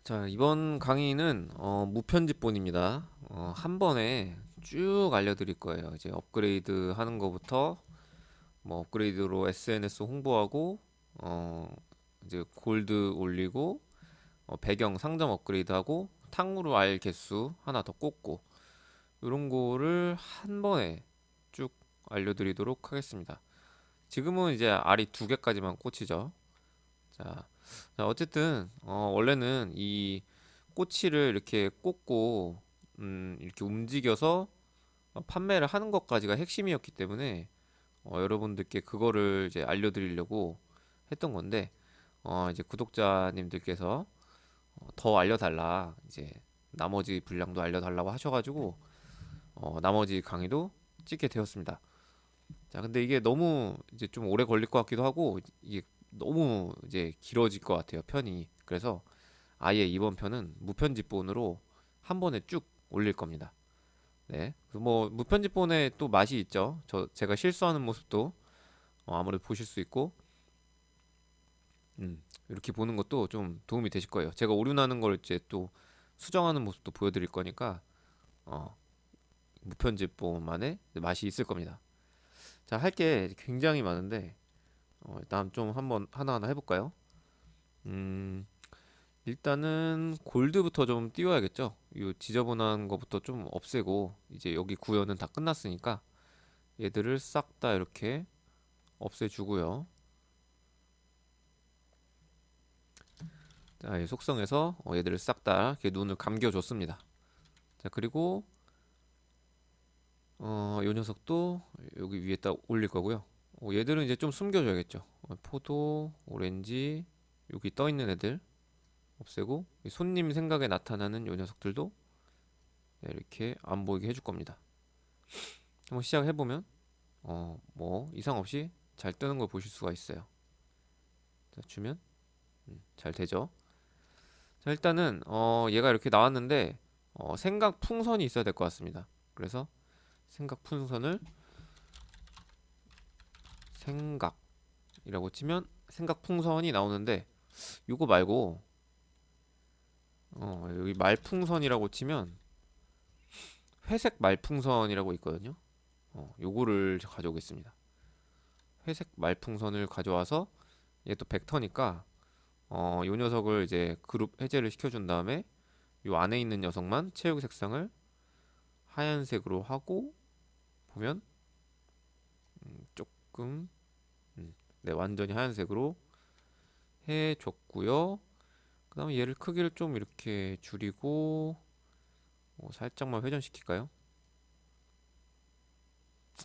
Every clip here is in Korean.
자, 이번 강의는 무편집본입니다. 한 번에 쭉 알려드릴 거예요. 이제 업그레이드 하는 거부터 뭐 업그레이드로 SNS 홍보하고 어, 이제 골드 올리고 배경 상점 업그레이드하고 탕후루 알 개수 하나 더 꽂고 이런 거를 한 번에 쭉 알려드리도록 하겠습니다. 지금은 이제 알이 두 개까지만 꽂히죠. 자, 어쨌든 원래는 이 꼬치를 이렇게 꽂고 이렇게 움직여서 판매를 하는 것까지가 핵심이었기 때문에 여러분들께 그거를 이제 알려드리려고 했던 건데 이제 구독자님들께서 더 알려달라 이제 나머지 분량도 알려달라고 하셔가지고 나머지 강의도 찍게 되었습니다. 자, 근데 이게 너무 이제 좀 오래 걸릴 것 같기도 하고 이게 너무 이제 길어질 것 같아요, 편이. 그래서 아예 이번 편은 무편집본으로 한 번에 쭉 올릴 겁니다. 네. 뭐 무편집본에 또 맛이 있죠. 제가 실수하는 모습도 아무래도 보실 수 있고, 이렇게 보는 것도 좀 도움이 되실 거예요. 제가 오류나는 걸 이제 또 수정하는 모습도 보여드릴 거니까 어, 무편집본만의 맛이 있을 겁니다. 자, 할 게 굉장히 많은데 일단 좀 한번 하나하나 해볼까요? 음, 일단은 골드부터 좀 띄워야겠죠. 이 지저분한 거부터 좀 없애고 이제 여기 구현은 다 끝났으니까 얘들을 싹 다 이렇게 없애주고요. 자, 이 속성에서 얘들을 싹 다 이렇게 눈을 감겨줬습니다. 자, 그리고 이 녀석도 여기 위에다 올릴 거고요. 얘들은 이제 좀 숨겨줘야겠죠. 포도, 오렌지, 여기 떠 있는 애들 없애고 이 손님 생각에 나타나는 이 녀석들도 이렇게 안 보이게 해줄 겁니다. 한번 시작해 보면 뭐 이상 없이 잘 뜨는 걸 보실 수가 있어요. 자, 주면 잘 되죠. 자, 일단은 얘가 이렇게 나왔는데 생각 풍선이 있어야 될 것 같습니다. 그래서 생각 풍선을 생각이라고 치면 생각 풍선이 나오는데 이거 말고 여기 말풍선이라고 치면 회색 말풍선이라고 있거든요. 요거를 가져오겠습니다. 회색 말풍선을 가져와서 얘 또 벡터니까 요 녀석을 이제 그룹 해제를 시켜준 다음에 요 안에 있는 녀석만 체육 색상을 하얀색으로 하고 보면 조금 네, 완전히 하얀색으로 해줬고요. 그 다음에 얘를 크기를 좀 이렇게 줄이고 살짝만 회전시킬까요?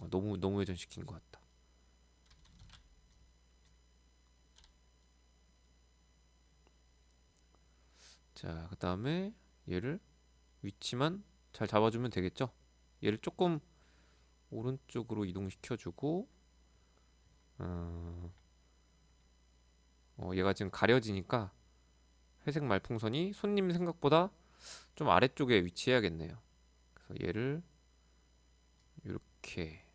너무 회전시킨 것 같다. 자, 그 다음에 얘를 위치만 잘 잡아주면 되겠죠? 얘를 조금 오른쪽으로 이동시켜주고 어, 얘가 지금 가려지니까 회색 말풍선이 손님 생각보다 좀 아래쪽에 위치해야겠네요. 그래서 얘를 이렇게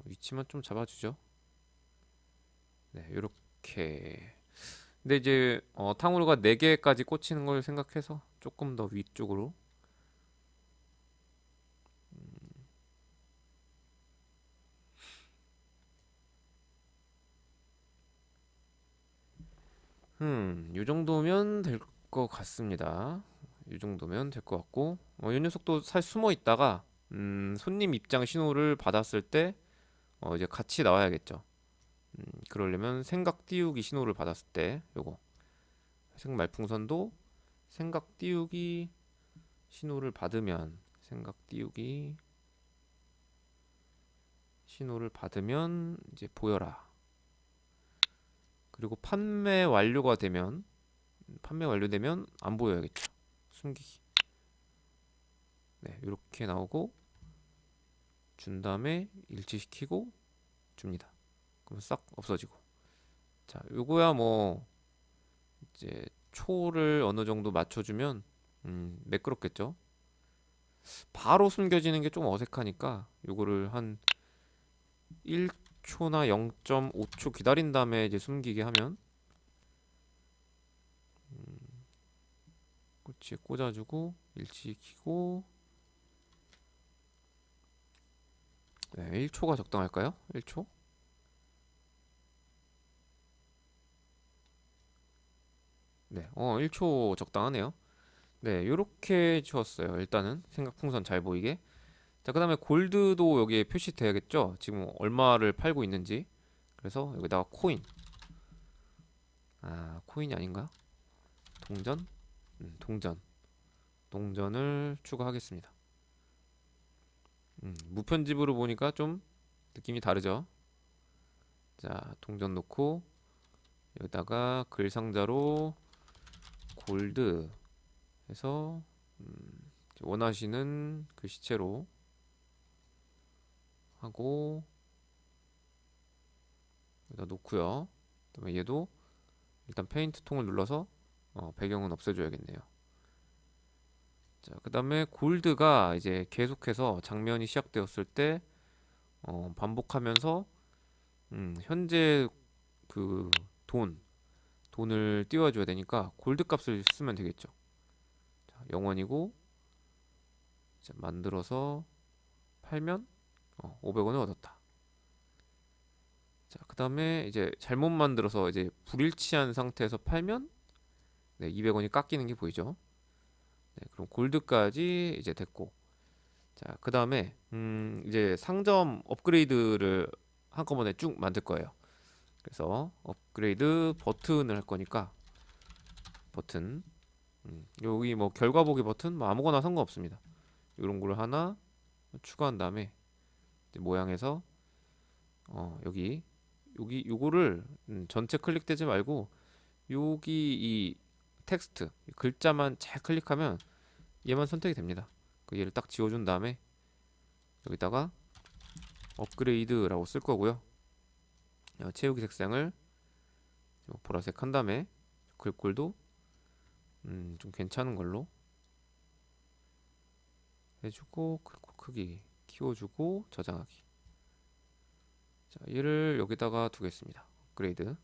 위치만 좀 잡아주죠. 네, 이렇게. 근데 이제 탕후루가 4개까지 꽂히는 걸 생각해서 조금 더 위쪽으로 요 정도면 될 것 같습니다. 이 정도면 될 것 같고 이 녀석도 사실 숨어 있다가 손님 입장 신호를 받았을 때 이제 같이 나와야겠죠. 그러려면 생각 띄우기 신호를 받았을 때 요거 회색 말풍선도 생각 띄우기 신호를 받으면 생각 띄우기 신호를 받으면 이제 보여라. 그리고 판매 완료되면 안 보여야겠죠. 숨기기. 네, 이렇게 나오고 준 다음에 일치시키고 줍니다. 그럼 싹 없어지고. 자, 요거야 뭐 이제 초를 어느 정도 맞춰주면 매끄럽겠죠. 바로 숨겨지는 게 좀 어색하니까 요거를 한 1초나 0.5초 기다린 다음에 이제 숨기게 하면 위치에 꽂아주고 일치시키고. 네, 1초가 적당할까요? 1초? 네, 1초 적당하네요. 네, 요렇게 지웠어요. 일단은 생각 풍선 잘 보이게. 자, 그 다음에 골드도 여기에 표시돼야겠죠? 지금 얼마를 팔고 있는지. 그래서 여기다가 코인. 아, 코인이 아닌가? 동전? 동전. 동전을 추가하겠습니다. 무편집으로 보니까 좀 느낌이 다르죠? 자, 동전 놓고 여기다가 글 상자로 골드 해서 원하시는 글씨체로 하고 여기다 놓고요. 그다음에 얘도 일단 페인트 통을 눌러서 배경은 없애줘야겠네요. 자, 그다음에 골드가 이제 계속해서 장면이 시작되었을 때 반복하면서 현재 그 돈을 띄워줘야 되니까 골드 값을 쓰면 되겠죠. 자, 0원이고 만들어서 팔면 500원을 얻었다. 자, 그다음에 이제 잘못 만들어서 이제 불일치한 상태에서 팔면 네, 200원이 깎이는 게 보이죠? 네, 그럼 골드까지 이제 됐고. 자, 그다음에 이제 상점 업그레이드를 한꺼번에 쭉 만들 거예요. 그래서 업그레이드 버튼을 할 거니까 버튼 여기 뭐 결과 보기 버튼 뭐 아무거나 상관없습니다. 이런 걸 하나 추가한 다음에 이제 모양에서 여기 요거를 전체 클릭되지 말고 여기 이 텍스트 이 글자만 잘 클릭하면 얘만 선택이 됩니다. 그 얘를 딱 지워준 다음에 여기다가 업그레이드라고 쓸 거고요. 채우기 색상을 보라색 한 다음에 글꼴도 좀 괜찮은 걸로 해주고 글꼴 크기 키워주고 저장하기. 자, 얘를 여기다가 두겠습니다. 업그레이드.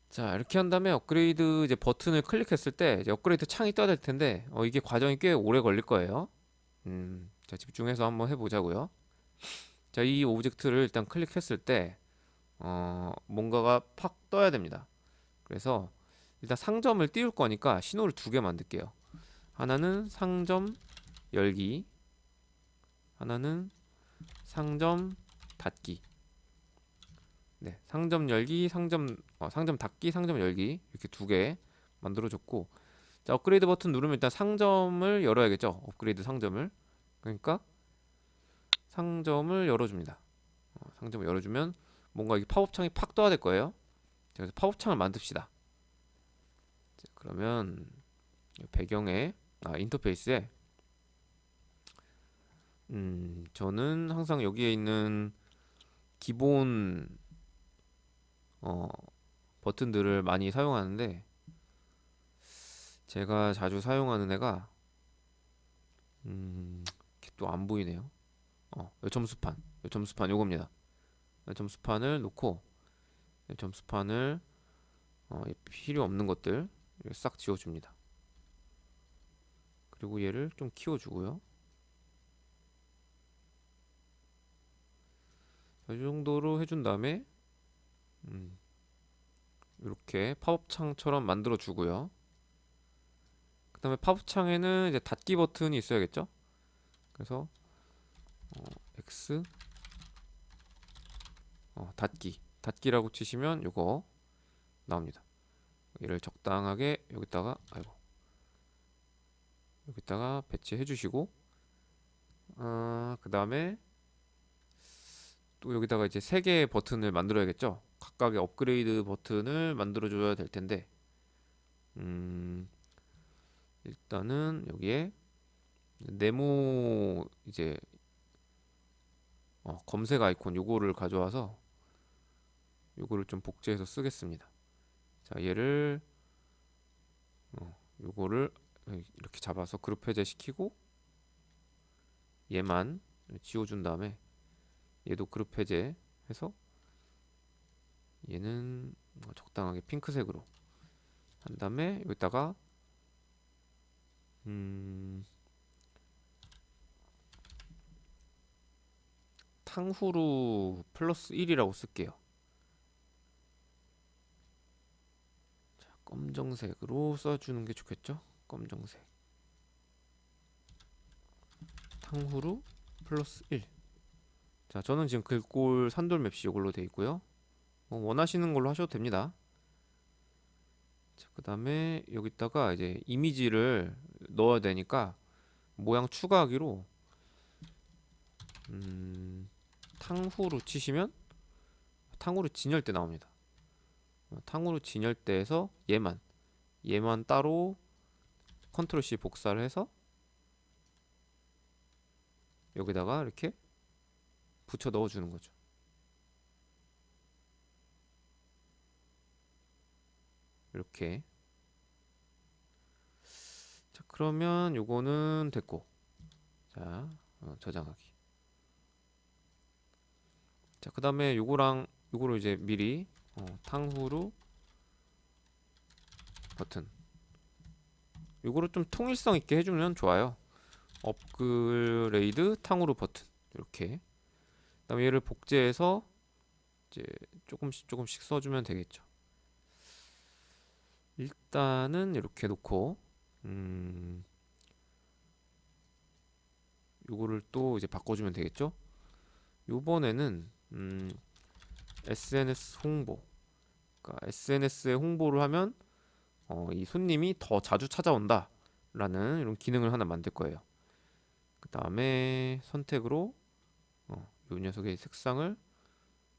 자, 이렇게 한 다음에 업그레이드 이제 버튼을 클릭했을 때 이제 업그레이드 창이 떠야 될 텐데 이게 과정이 꽤 오래 걸릴 거예요. 자, 집중해서 한번 해보자고요. 자, 이 오브젝트를 일단 클릭했을 때 뭔가가 팍 떠야 됩니다. 그래서 일단 상점을 띄울 거니까 신호를 두 개 만들게요. 하나는 상점 열기, 하나는 상점 닫기. 네, 상점 열기, 상점 닫기, 상점 열기 이렇게 두 개 만들어줬고, 자, 업그레이드 버튼 누르면 일단 상점을 열어야겠죠. 업그레이드 상점을. 그러니까 상점을 열어줍니다. 상점을 열어주면 뭔가 이 팝업 창이 팍 떠야 될 거예요. 그래서 팝업 창을 만듭시다. 자, 그러면 배경에 인터페이스에 저는 항상 여기에 있는 기본 어, 버튼들을 많이 사용하는데 제가 자주 사용하는 애가 또 안 보이네요. 요점수판 요겁니다. 요점수판을 놓고 요점수판을 필요 없는 것들 싹 지워줍니다. 그리고 얘를 좀 키워주고요. 이 정도로 해준 다음에 이렇게 팝업 창처럼 만들어 주고요. 그 다음에 팝업 창에는 이제 닫기 버튼이 있어야겠죠. 그래서 X 닫기라고 치시면 요거 나옵니다. 얘를 적당하게 여기다가 배치해 주시고 그 다음에 또 여기다가 이제 세 개의 버튼을 만들어야겠죠. 각각의 업그레이드 버튼을 만들어 줘야 될 텐데 일단은 여기에 네모 이제 검색 아이콘 요거를 가져와서 요거를 좀 복제해서 쓰겠습니다. 자, 얘를 요거를 이렇게 잡아서 그룹 해제 시키고 얘만 지워준 다음에 얘도 그룹 해제 해서 얘는 적당하게 핑크색으로 한 다음에 여기다가 음, 탕후루 플러스 1이라고 쓸게요. 검정색으로 써주는 게 좋겠죠? 검정색. 탕후루 플러스 1. 자, 저는 지금 글꼴 산돌맵시 이걸로 돼 있고요. 원하시는 걸로 하셔도 됩니다. 자, 그 다음에 여기다가 이제 이미지를 넣어야 되니까 모양 추가하기로 탕후루 치시면 탕후루 진열대 나옵니다. 탕후루 진열대에서 얘만 따로 컨트롤 C 복사를 해서 여기다가 이렇게 붙여 넣어주는 거죠. 이렇게. 자, 그러면 요거는 됐고, 자, 저장하기. 자, 그 다음에 요거를 이제 미리 탕후루 버튼 요거를 좀 통일성 있게 해주면 좋아요. 업그레이드 탕후루 버튼 이렇게. 그다음에 얘를 복제해서 이제 조금씩 써주면 되겠죠. 일단은 이렇게 놓고 요거를 또 이제 바꿔주면 되겠죠. 요번에는 SNS 홍보. 그러니까 SNS에 홍보를 하면 이 손님이 더 자주 찾아온다 라는 이런 기능을 하나 만들 거예요. 그 다음에 선택으로 이 녀석의 색상을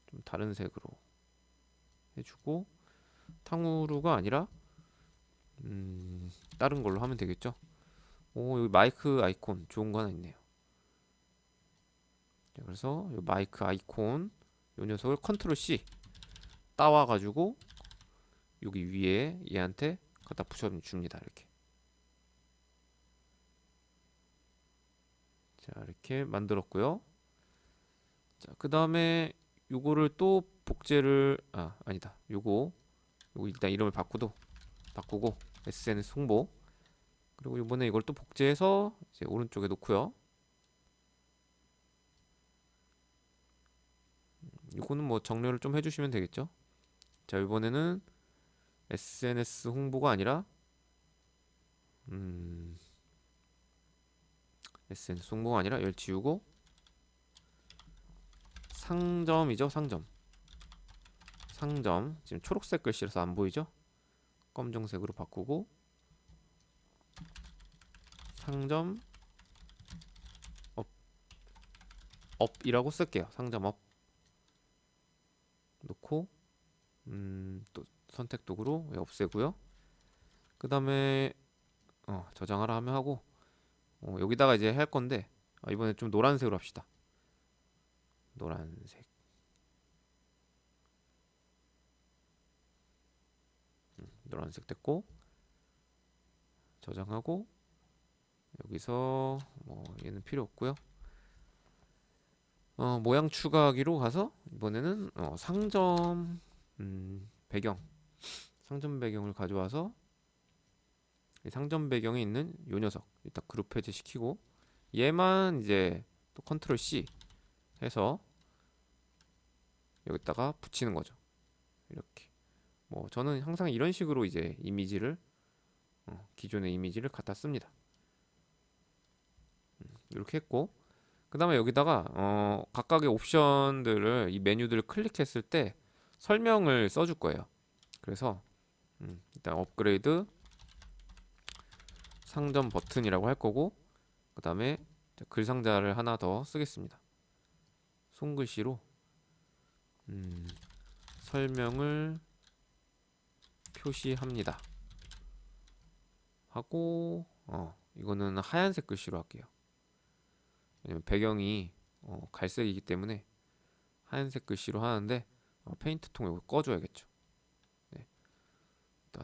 좀 다른 색으로 해주고 탕후루가 아니라 다른 걸로 하면 되겠죠. 오, 여기 마이크 아이콘 좋은 거 하나 있네요. 자, 그래서 이 마이크 아이콘 이 녀석을 컨트롤 C 따와 가지고 여기 위에 얘한테 갖다 붙여줍니다. 이렇게. 자, 이렇게 만들었고요. 자, 그 다음에 요거를 또 복제를 아니다. 요거 일단 이름을 바꾸고 SNS 홍보. 그리고 이번에 이걸 또 복제해서 이제 오른쪽에 놓고요. 이거는 뭐 정렬을 좀 해주시면 되겠죠. 자, 이번에는 SNS 홍보가 아니라 SNS 홍보가 아니라 열 지우고 상점이죠. 상점 지금 초록색 글씨라서 안 보이죠. 검정색으로 바꾸고 상점 업이라고 쓸게요. 상점 업 놓고 또 선택 도구로 없애고요. 그 다음에 저장하라 하면 하고 여기다가 이제 할 건데 이번에 좀 노란색으로 합시다. 노란색 됐고 저장하고 여기서 뭐 얘는 필요 없고요. 모양 추가하기로 가서 이번에는 상점 배경 상점 배경을 가져와서 이 상점 배경에 있는 요 녀석 일단 그룹 해제 시키고 얘만 이제 또 컨트롤 C 해서 여기다가 붙이는 거죠. 이렇게. 뭐 저는 항상 이런 식으로 이제 이미지를 기존의 이미지를 갖다 씁니다. 이렇게 했고 그 다음에 여기다가 각각의 옵션들을 이 메뉴들을 클릭했을 때 설명을 써줄 거예요. 그래서 일단 업그레이드 상점 버튼이라고 할 거고 그 다음에 글 상자를 하나 더 쓰겠습니다. 손글씨로 설명을 표시합니다 하고 이거는 하얀색 글씨로 할게요. 왜냐면 배경이 갈색이기 때문에 하얀색 글씨로 하는데 페인트 통 이거 꺼줘야겠죠. 네.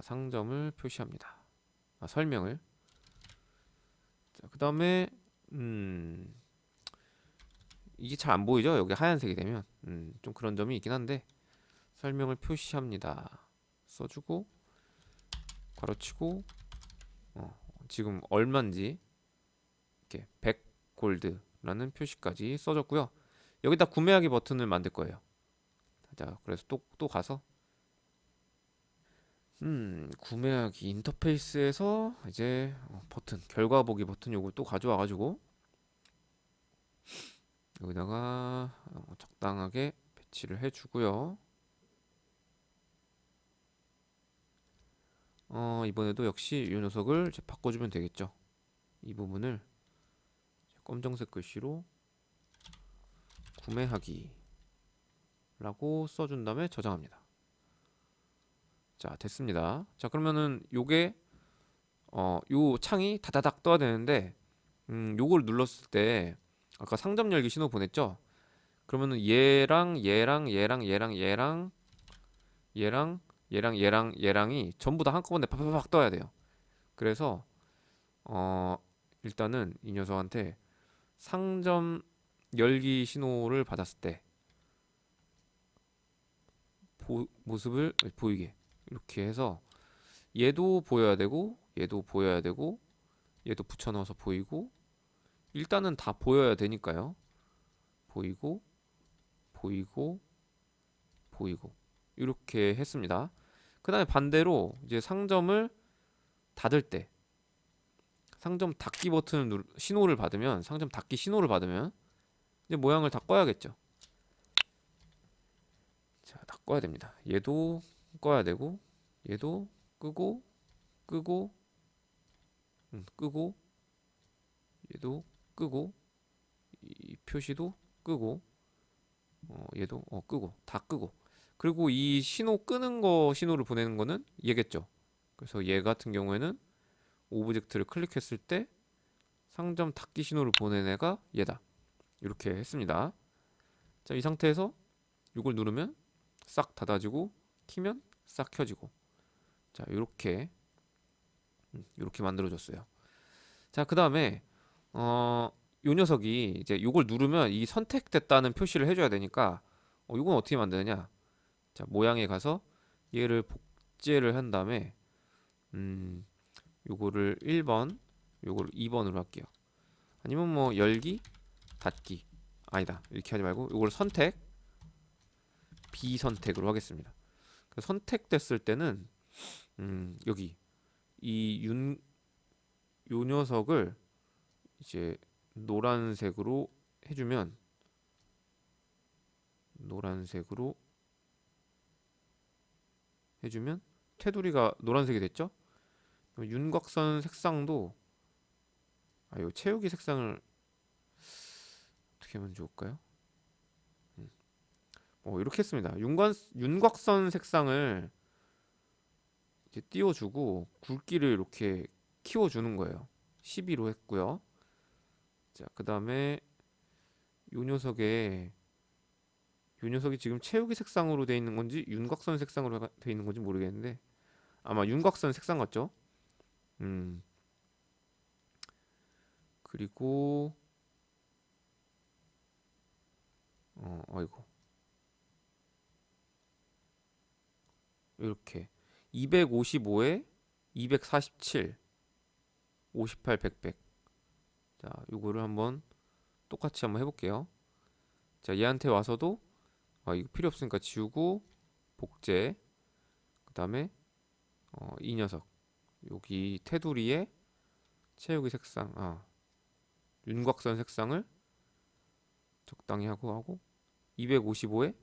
상점을 표시합니다. 설명을. 자, 그 다음에 이게 잘 안 보이죠? 여기 하얀색이 되면 좀 그런 점이 있긴 한데 설명을 표시합니다. 써주고 괄호치고 지금 얼마인지 이렇게 100 골드라는 표시까지 써줬고요. 여기다 구매하기 버튼을 만들 거예요. 자, 그래서 또 가서 구매하기 인터페이스에서 이제 버튼 결과 보기 버튼 요걸 또 가져와 가지고 여기다가 적당하게 배치를 해주고요. 이번에도 역시 이 녀석을 이제 바꿔주면 되겠죠. 이 부분을 검정색 글씨로 구매하기 라고 써준 다음에 저장합니다. 자, 됐습니다. 자, 그러면은 요게 요 창이 다다닥 떠야 되는데 요걸 눌렀을 때 아까 상점 열기 신호 보냈죠? 그러면은 얘랑이 전부 다 한꺼번에 팍팍팍 떠야 돼요. 그래서 일단은 이 녀석한테 상점 열기 신호를 받았을 때 모습을 보이게 이렇게 해서 얘도 보여야 되고 얘도 보여야 되고 얘도 붙여넣어서 보이고 일단은 다 보여야 되니까요. 보이고 보이고 보이고 이렇게 했습니다. 그 다음에 반대로 이제 상점을 닫을 때 상점 닫기 버튼을 신호를 받으면 상점 닫기 신호를 받으면 이제 모양을 다 꺼야겠죠. 자, 다 꺼야 됩니다. 얘도 꺼야 되고 얘도 끄고 끄고 끄고 얘도 끄고 이 표시도 끄고 얘도 끄고 다 끄고 그리고 이 신호 끄는 거 신호를 보내는 거는 얘겠죠. 그래서 얘 같은 경우에는 오브젝트를 클릭했을 때 상점 닫기 신호를 보낸 애가 얘다. 이렇게 했습니다. 자, 이 상태에서 이걸 누르면 싹 닫아지고 키면 싹 켜지고 자, 이렇게 만들어줬어요. 자, 그 다음에 요 녀석이 이제 요걸 누르면 이 선택됐다는 표시를 해줘야 되니까 이건 어떻게 만드느냐? 자, 모양에 가서 얘를 복제를 한 다음에 요거를 1번, 요거를 2번으로 할게요. 아니면 뭐 열기, 닫기 아니다 이렇게 하지 말고 요걸 선택, 비선택으로 하겠습니다. 선택됐을 때는 여기 요 녀석을 이제 노란색으로 해주면 테두리가 노란색이 됐죠? 윤곽선 색상도 요 채우기 색상을 어떻게 하면 좋을까요? 이렇게 했습니다. 윤곽선 색상을 이제 띄워주고 굵기를 이렇게 키워주는 거예요. 12로 했고요. 자, 그 다음에 요 녀석이 지금 채우기 색상으로 되어 있는 건지 윤곽선 색상으로 되어 있는 건지 모르겠는데 아마 윤곽선 색상 같죠? 그리고 아이고 이렇게 255에 247 58 100 자, 요거를 한번 똑같이 한번 해볼게요. 자, 얘한테 와서도 이거 필요 없으니까 지우고 복제 그 다음에 이 녀석 여기 테두리에 채우기 색상 윤곽선 색상을 적당히 하고 255에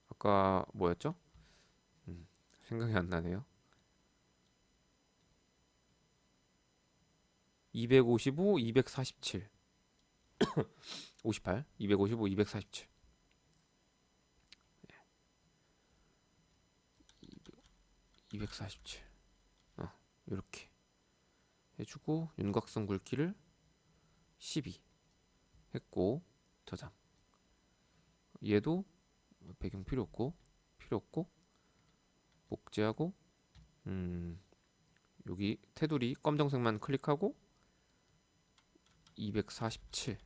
아까 뭐였죠? 생각이 안 나네요. 255, 247 58 255, 247 247 이렇게 해주고 윤곽선 굵기를 12 했고 저장. 얘도 배경 필요 없고 복제하고 여기 테두리 검정색만 클릭하고 247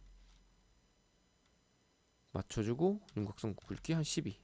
맞춰주고 윤곽선 굵기 한 12